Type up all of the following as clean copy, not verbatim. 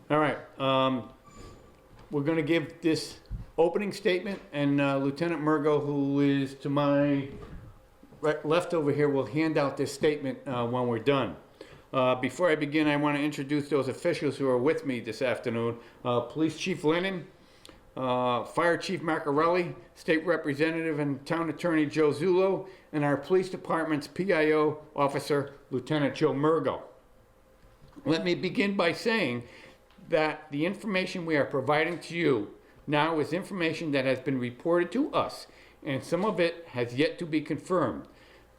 All right, we're gonna give this opening statement, and Lieutenant Murgo, who is to my left over here, will hand out this statement when we're done. Before I begin, I want to introduce those officials who are with me this afternoon. Police Chief Lennon, Fire Chief Macarelli, State Representative and Town Attorney Joe Zullo, and our Police Department's PIO Officer, Lieutenant Joe Murgo. Let me begin by saying that the information we are providing to you now is information that has been reported to us, and some of it has yet to be confirmed.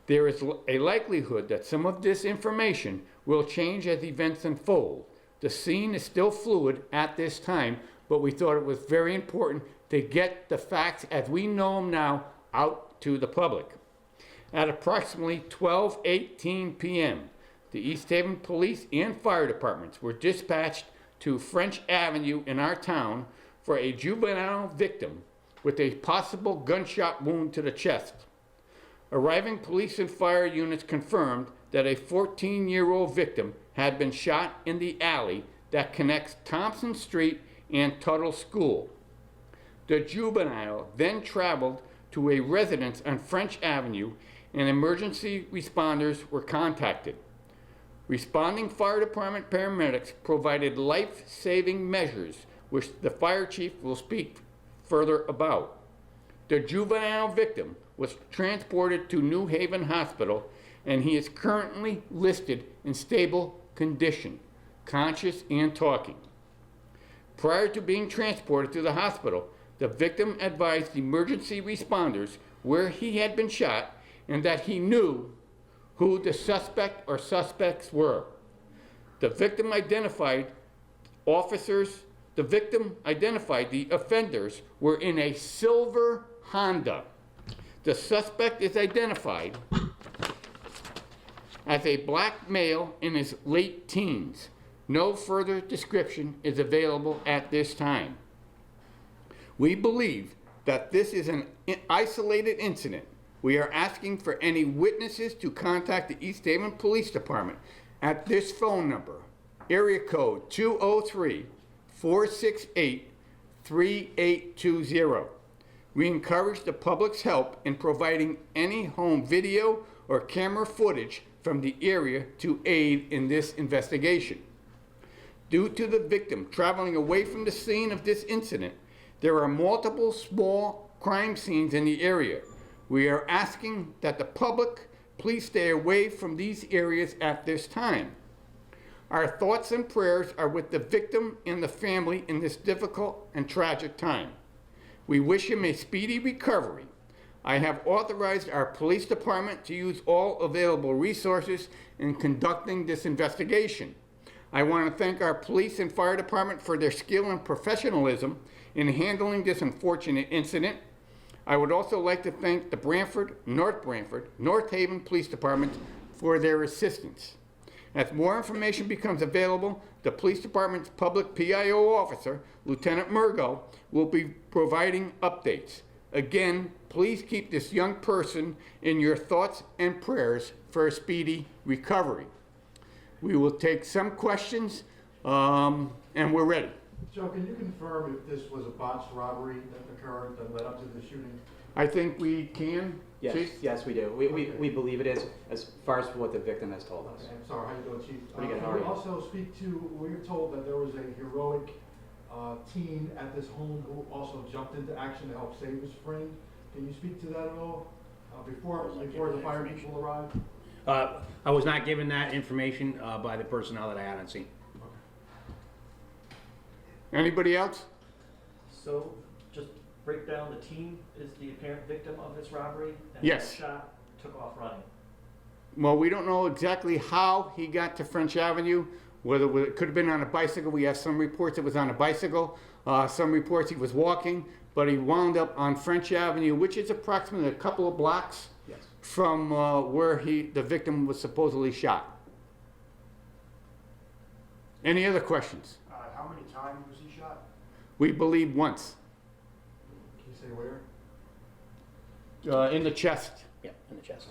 There is a likelihood that some of this information will change as events unfold. The scene is still fluid at this time, but we thought it was very important to get the facts as we know them now out to the public. At approximately 12:18 p.m., the East Haven Police and Fire Departments were dispatched to French Avenue in our town for a juvenile victim with a possible gunshot wound to the chest. Arriving police and fire units confirmed that a 14-year-old victim had been shot in the alley that connects Thompson Street and Tuttle School. The juvenile then traveled to a residence on French Avenue, and emergency responders were contacted. Responding fire department paramedics provided life-saving measures, which the fire chief will speak further about. The juvenile victim was transported to New Haven Hospital, and he is currently listed in stable condition, conscious and talking. Prior to being transported to the hospital, the victim advised emergency responders where he had been shot and that he knew who the suspect or suspects were. The victim identified the offenders were in a silver Honda. The suspect is identified as a black male in his late teens. No further description is available at this time. We believe that this is an isolated incident. We are asking for any witnesses to contact the East Haven Police Department at this phone number, area code 203-468-3820. We encourage the public's help in providing any home video or camera footage from the area to aid in this investigation. Due to the victim traveling away from the scene of this incident, there are multiple small crime scenes in the area. We are asking that the public please stay away from these areas at this time. Our thoughts and prayers are with the victim and the family in this difficult and tragic time. We wish him a speedy recovery. I have authorized our police department to use all available resources in conducting this investigation. I want to thank our police and fire department for their skill and professionalism in handling this unfortunate incident. I would also like to thank the North Haven Police Department for their assistance. As more information becomes available, the police department's public PIO officer, Lieutenant Murgo, will be providing updates. Again, please keep this young person in your thoughts and prayers for a speedy recovery. We will take some questions, and we're ready. Joe, can you confirm if this was a botched robbery that occurred that led up to the shooting? I think we can. Yes, Chief? yes, we do. We believe it is, as far as what the victim has told us. Okay, I'm sorry, how you doing, Chief? Pretty good, how Can are you you? also speak to, we were told that there was a heroic teen at this home who also jumped into action to help save his friend. Can you speak to that at all before the fire people arrived? I was not given that information by the personnel that I had on scene. Anybody else? So, just break down, the teen is the apparent victim of this robbery? And Yes. was shot, took off running. Well, we don't know exactly how he got to French Avenue, whether it could have been on a bicycle. We have some reports it was on a bicycle, some reports he was walking, but he wound up on French Avenue, which is approximately a couple of blocks Yes. from where the victim was supposedly shot. Any other questions? How many times was he shot? We believe once. Can you say where? In the chest. Yeah, in the chest.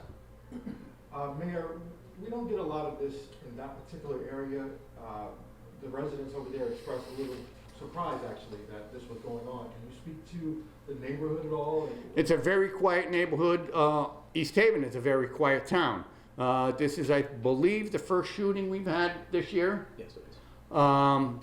Mayor, we don't get a lot of this in that particular area. the residents over there expressed a little surprise, actually, that this was going on. Can you speak to the neighborhood at all? It's a very quiet neighborhood. East Haven is a very quiet town. This is, I believe, the first shooting we've had this year. Yes, it is.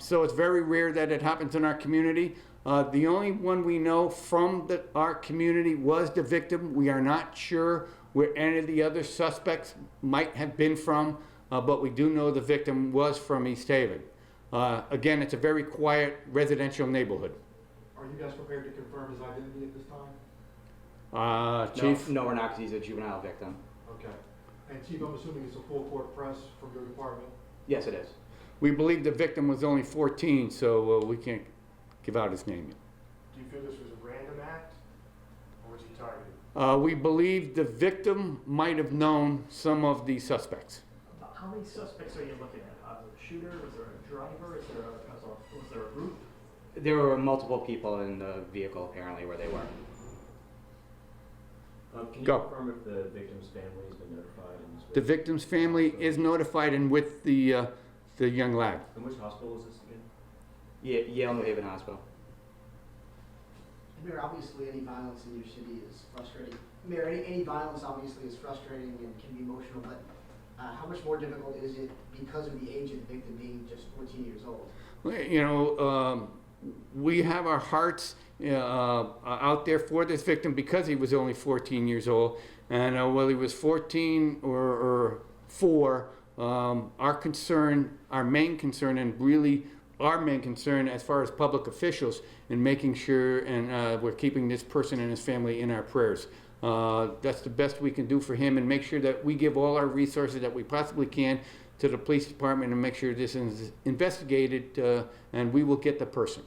So it's very rare that it happens in our community. The only one we know from our community was the victim. We are not sure where any of the other suspects might have been from, but we do know the victim was from East Haven. Again, it's a very quiet residential neighborhood. Are you guys prepared to confirm his identity at this time? Chief? No, we're not, because he's a juvenile victim. Okay. And Chief, I'm assuming it's a full court press from your department? Yes, it is. We believe the victim was only 14, so we can't give out his name yet. Do you feel this was a random act, or was he targeted? We believe the victim might have known some of the suspects. How many suspects are you looking at? Was there a shooter? Was there a driver? Was there a group? There were multiple people in the vehicle, apparently, where they were. Can you Go. confirm if the victim's family has been notified? And is The victim's family is notified and with the young lad. And which hospital is this again? Yale New Haven Hospital. Mayor, obviously any violence in your city is frustrating. Mayor, any violence obviously is frustrating and can be emotional, but how much more difficult is it because of the age of the victim being just 14 years old? You know, we have our hearts out there for this victim because he was only 14 years old. And whether he was 14 or 4, our concern, our main concern, and really our main concern as far as public officials in making sure and we're keeping this person and his family in our prayers. That's the best we can do for him, and make sure that we give all our resources that we possibly can to the police department and make sure this is investigated and we will get the person.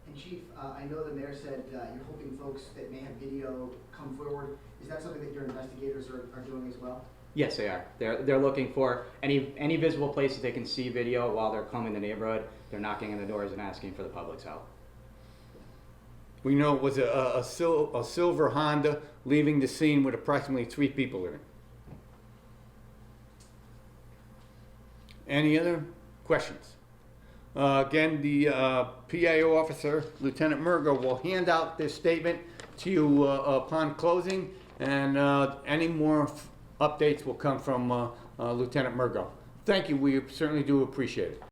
And Chief, I know the mayor said you're hoping folks that may have video come forward. Is that something that your investigators are doing as well? Yes, they are. They're looking for any visible places they can see video while they're combing the neighborhood. They're knocking on the doors and asking for the public's help. We know it was a silver Honda leaving the scene with approximately 3 people in it. Any other questions? Again, the PIO officer, Lieutenant Murgo, will hand out this statement to you upon closing, and any more updates will come from Lieutenant Murgo. Thank you. We certainly do appreciate it.